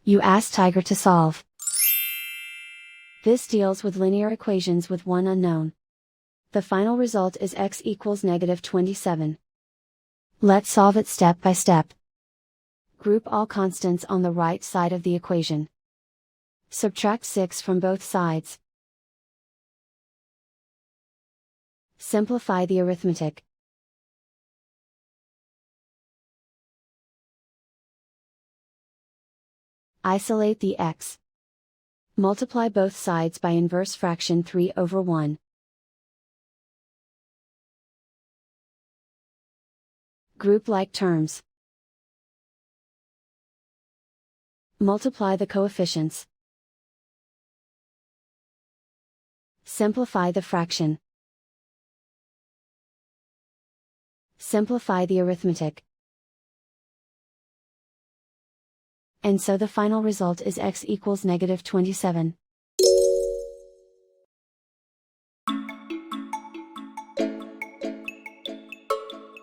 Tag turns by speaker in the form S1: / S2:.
S1: You ask Tiger to solve. This deals with linear equations with one unknown. The final result is x equals -27. Let's solve it step by step. Group all constants on the right side of the equation. Subtract 6 from both sides. Simplify the arithmetic. Isolate the x. Multiply both sides by inverse fraction 3/1. Group like terms. Multiply the coefficients. Simplify the fraction. Simplify the arithmetic. And so the final result is x equals -27.